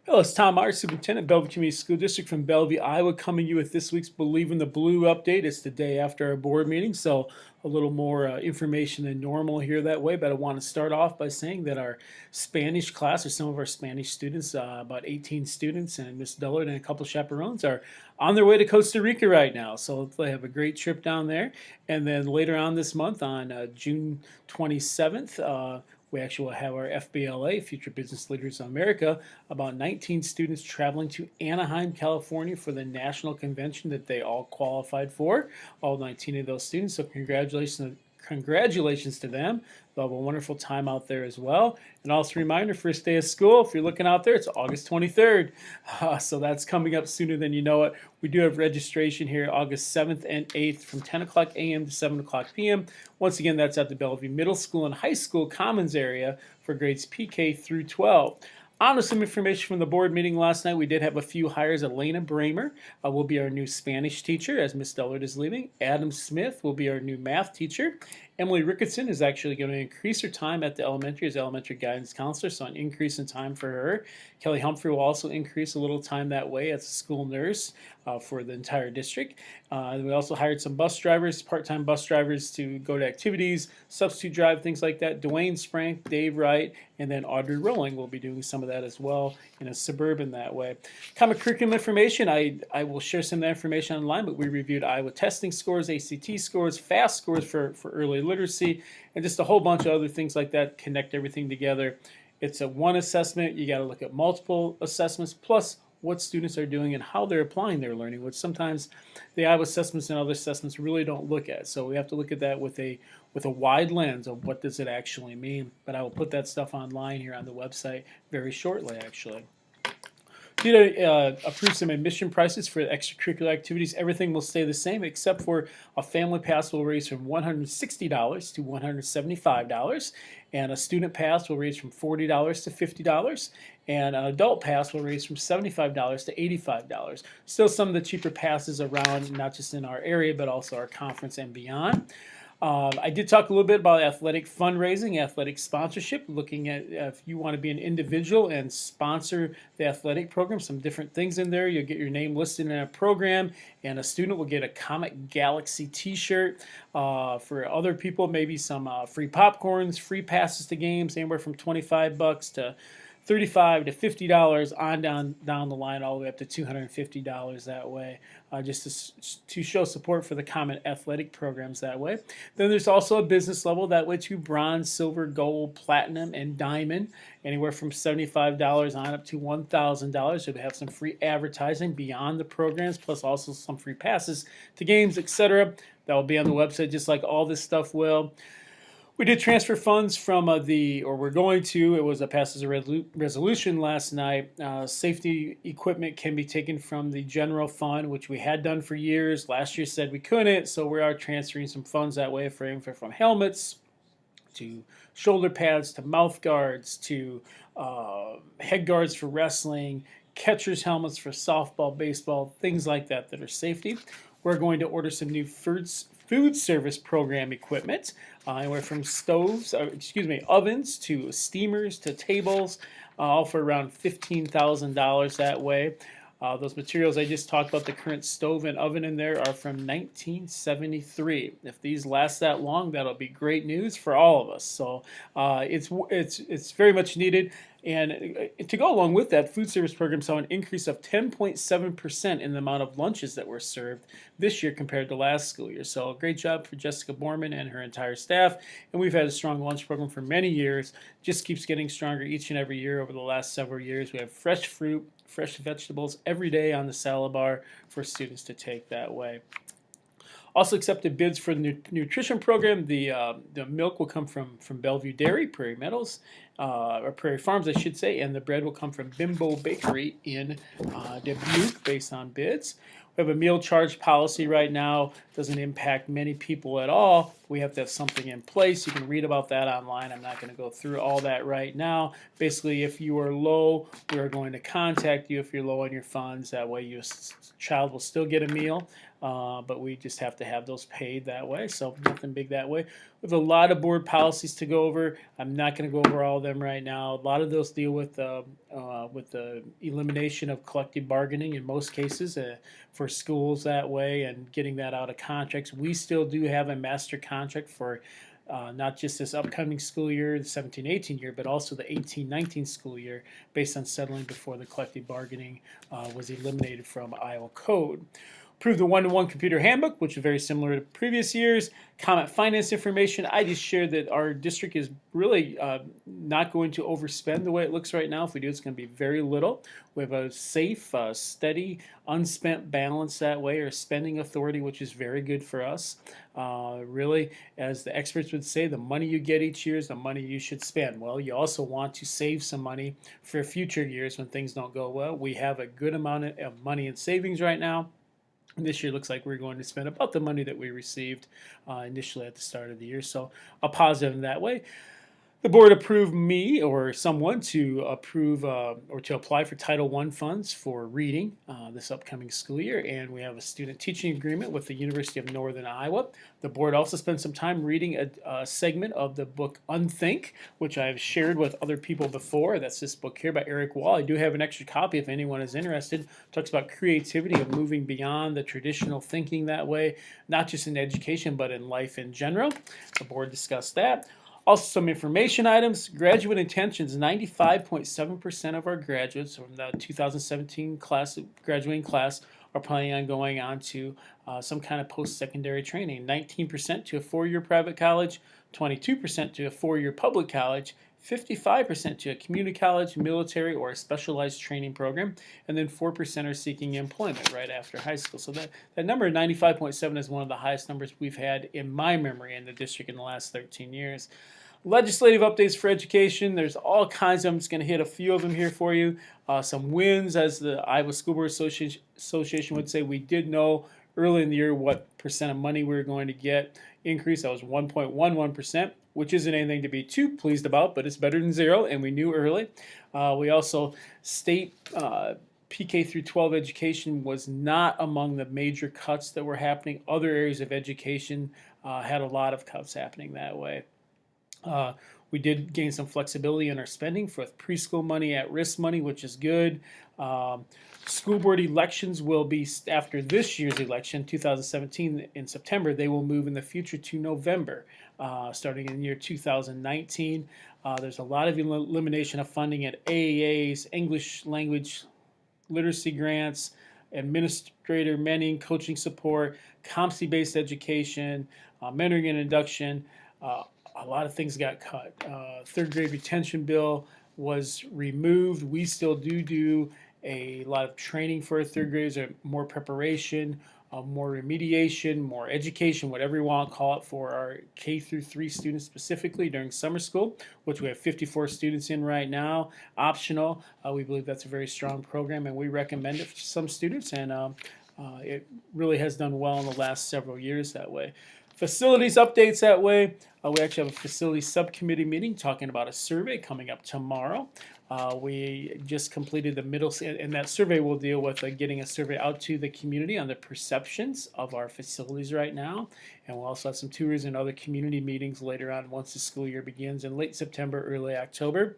Hello, it's Tom Myers, Superintendent, Bellevue Community School District from Bellevue, Iowa, coming to you with this week's Believe in the Blue update. It's the day after our board meeting, so a little more information than normal here that way. But I want to start off by saying that our Spanish class, or some of our Spanish students, about 18 students, and Miss Dullard and a couple chaperones are on their way to Costa Rica right now. So they have a great trip down there. And then later on this month, on June 27th, we actually will have our FBLA, Future Business Leaders of America, about 19 students traveling to Anaheim, California for the national convention that they all qualified for, all 19 of those students. So congratulations to them. They'll have a wonderful time out there as well. And also a reminder, first day of school, if you're looking out there, it's August 23rd. So that's coming up sooner than you know it. We do have registration here August 7th and 8th from 10 o'clock a.m. to 7 o'clock p.m. Once again, that's at the Bellevue Middle School and High School Commons area for grades PK through 12. On to some information from the board meeting last night. We did have a few hires. Elena Bramer will be our new Spanish teacher as Miss Dullard is leaving. Adam Smith will be our new math teacher. Emily Ricketson is actually going to increase her time at the elementary as elementary guidance counselor, so an increase in time for her. Kelly Humphrey will also increase a little time that way as a school nurse for the entire district. We also hired some bus drivers, part-time bus drivers to go to activities, substitute drive, things like that. Dwayne Sprank, Dave Wright, and then Audrey Rowling will be doing some of that as well in a suburban that way. Common curriculum information, I will share some of that information online, but we reviewed Iowa testing scores, ACT scores, FAST scores for early literacy, and just a whole bunch of other things like that, connect everything together. It's a one assessment. You got to look at multiple assessments, plus what students are doing and how they're applying their learning, which sometimes the Iowa assessments and other assessments really don't look at. So we have to look at that with a wide lens of what does it actually mean. But I will put that stuff online here on the website very shortly, actually. Did approve some admission prices for extracurricular activities. Everything will stay the same except for a family pass will raise from $160 to $175, and a student pass will raise from $40 to $50, and an adult pass will raise from $75 to $85. Still some of the cheaper passes around, not just in our area, but also our conference and beyond. I did talk a little bit about athletic fundraising, athletic sponsorship, looking at if you want to be an individual and sponsor the athletic program, some different things in there. You'll get your name listed in a program, and a student will get a Comic Galaxy t-shirt. For other people, maybe some free popcorns, free passes to games, anywhere from $25 to $35 to $50 on down the line, all the way up to $250 that way, just to show support for the common athletic programs that way. Then there's also a business level that way too: bronze, silver, gold, platinum, and diamond, anywhere from $75 on up to $1,000. You'll have some free advertising beyond the programs, plus also some free passes to games, etc. That will be on the website, just like all this stuff will. We did transfer funds from we're going to, it was passed as a resolution last night. Safety equipment can be taken from the general fund, which we had done for years. Last year said we couldn't, so we are transferring some funds that way from helmets to shoulder pads to mouth guards to head guards for wrestling, catcher's helmets for softball, baseball, things like that that are safety. We're going to order some new food service program equipment, anywhere from ovens to steamers to tables, all for around $15,000 that way. Those materials I just talked about, the current stove and oven in there, are from 1973. If these last that long, that'll be great news for all of us. So it's very much needed. And to go along with that, food service program saw an increase of 10.7% in the amount of lunches that were served this year compared to last school year. So a great job for Jessica Borman and her entire staff. And we've had a strong lunch program for many years. Just keeps getting stronger each and every year over the last several years. We have fresh fruit, fresh vegetables every day on the salad bar for students to take that way. Also accepted bids for the nutrition program. The milk will come from Bellevue Dairy, Prairie Meadows, or Prairie Farms, I should say, and the bread will come from Bimbo Bakery in Dubuque based on bids. We have a meal charge policy right now. Doesn't impact many people at all. We have to have something in place. You can read about that online. I'm not going to go through all that right now. Basically, if you are low, we are going to contact you if you're low on your funds. That way your child will still get a meal, but we just have to have those paid that way. So nothing big that way. We have a lot of board policies to go over. I'm not going to go over all of them right now. A lot of those deal with the elimination of collective bargaining in most cases for schools that way and getting that out of contracts. We still do have a master contract for not just this upcoming school year, the 17-18 year, but also the 18-19 school year, based on settling before the collective bargaining was eliminated from Iowa Code. Approve the one-to-one computer handbook, which is very similar to previous years. Comment finance information. I just shared that our district is really not going to overspend the way it looks right now. If we do, it's going to be very little. We have a safe, steady, unspent balance that way, or spending authority, which is very good for us. Really, as the experts would say, the money you get each year is the money you should spend. Well, you also want to save some money for future years when things don't go well. We have a good amount of money in savings right now. And this year looks like we're going to spend about the money that we received initially at the start of the year. So a positive in that way. The board approved me or someone to approve or to apply for Title I funds for reading this upcoming school year, and we have a student teaching agreement with the University of Northern Iowa. The board also spent some time reading a segment of the book Unthink, which I've shared with other people before. That's this book here by Eric Wall. I do have an extra copy if anyone is interested. It talks about creativity and moving beyond the traditional thinking that way, not just in education, but in life in general. The board discussed that. Also, some information items. Graduate intentions. 95.7% of our graduates from the 2017 graduating class are planning on going on to some kind of post-secondary training. 19% to a four-year private college, 22% to a four-year public college, 55% to a community college, military, or a specialized training program, and then 4% are seeking employment right after high school. So that number, 95.7, is one of the highest numbers we've had in my memory in the district in the last 13 years. Legislative updates for education. There's all kinds of them. I'm just going to hit a few of them here for you. Some wins, as the Iowa School Board Association would say. We did know early in the year what percent of money we were going to get increase. That was 1.11%, which isn't anything to be too pleased about, but it's better than zero, and we knew early. We also, state PK through 12 education was not among the major cuts that were happening. Other areas of education had a lot of cuts happening that way. We did gain some flexibility in our spending for preschool money, at-risk money, which is good. School board elections will be, after this year's election, 2017, in September, they will move in the future to November, starting in the year 2019. There's a lot of elimination of funding at AAAs, English language literacy grants, administrator mentoring, coaching support, COMSI-based education, mentoring and induction. A lot of things got cut. Third grade retention bill was removed. We still do a lot of training for our third graders, more preparation, more remediation, more education, whatever you want to call it, for our K through 3 students specifically during summer school, which we have 54 students in right now, optional. We believe that's a very strong program, and we recommend it for some students, and it really has done well in the last several years that way. Facilities updates that way. We actually have a facilities subcommittee meeting talking about a survey coming up tomorrow. We just completed the middle, and that survey will deal with getting a survey out to the community on the perceptions of our facilities right now. And we'll also have some tours and other community meetings later on once the school year begins in late September, early October.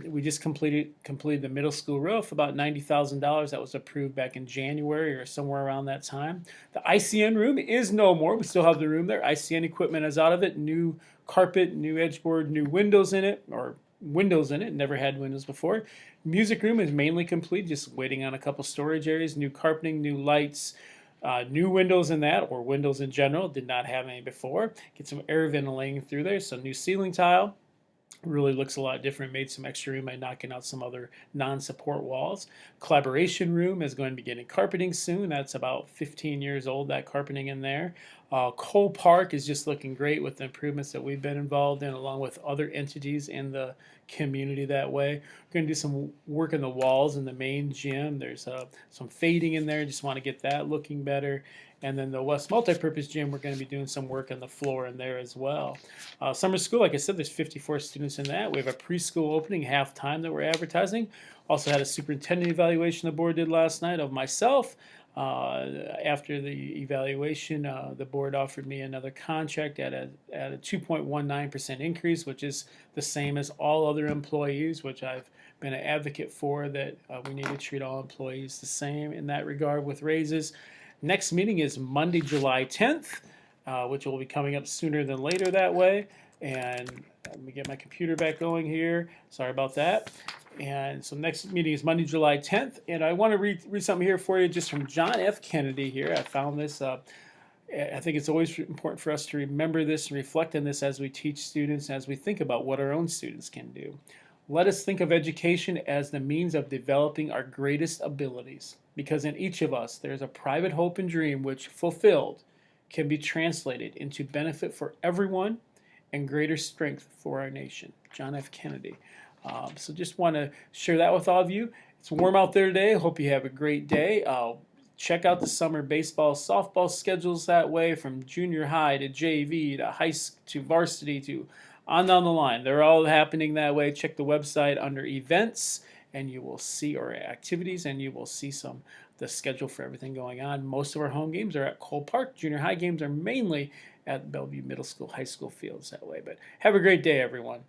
We just completed the middle school roof, about $90,000. That was approved back in January or somewhere around that time. The ICN room is no more. We still have the room there. ICN equipment is out of it. New carpet, new edge board, new windows in it, or windows in it. Never had windows before. Music room is mainly complete, just waiting on a couple storage areas. New carpeting, new lights. New windows in that, or windows in general. Did not have any before. Get some air ventilating through there. So new ceiling tile. Really looks a lot different. Made some extra room by knocking out some other non-support walls. Collaboration room is going to be getting carpeting soon. That's about 15 years old, that carpeting in there. Cole Park is just looking great with the improvements that we've been involved in, along with other entities in the community that way. We're going to do some work in the walls in the main gym. There's some fading in there. Just want to get that looking better. And then the West Multipurpose Gym, we're going to be doing some work on the floor in there as well. Summer school, like I said, there's 54 students in that. We have a preschool opening half-time that we're advertising. Also had a superintendent evaluation the board did last night of myself, After the evaluation, the board offered me another contract at a 2.19% increase, which is the same as all other employees, which I've been an advocate for, that we need to treat all employees the same in that regard with raises. Next meeting is Monday, July 10th, which will be coming up sooner than later that way. And let me get my computer back going here. Sorry about that. And so next meeting is Monday, July 10th. And I want to read something here for you just from John F. Kennedy here. I found this. I think it's always important for us to remember this and reflect on this as we teach students, as we think about what our own students can do. Let us think of education as the means of developing our greatest abilities, because in each of us there is a private hope and dream which, fulfilled, can be translated into benefit for everyone and greater strength for our nation. John F. Kennedy. So just want to share that with all of you. It's warm out there today. Hope you have a great day. Check out the summer baseball, softball schedules that way, from junior high to JV to high to varsity to on down the line. They're all happening that way. Check the website under events, and you will see, or activities, and you will see the schedule for everything going on. Most of our home games are at Cole Park. Junior high games are mainly at Bellevue Middle School, high school fields that way. But have a great day, everyone.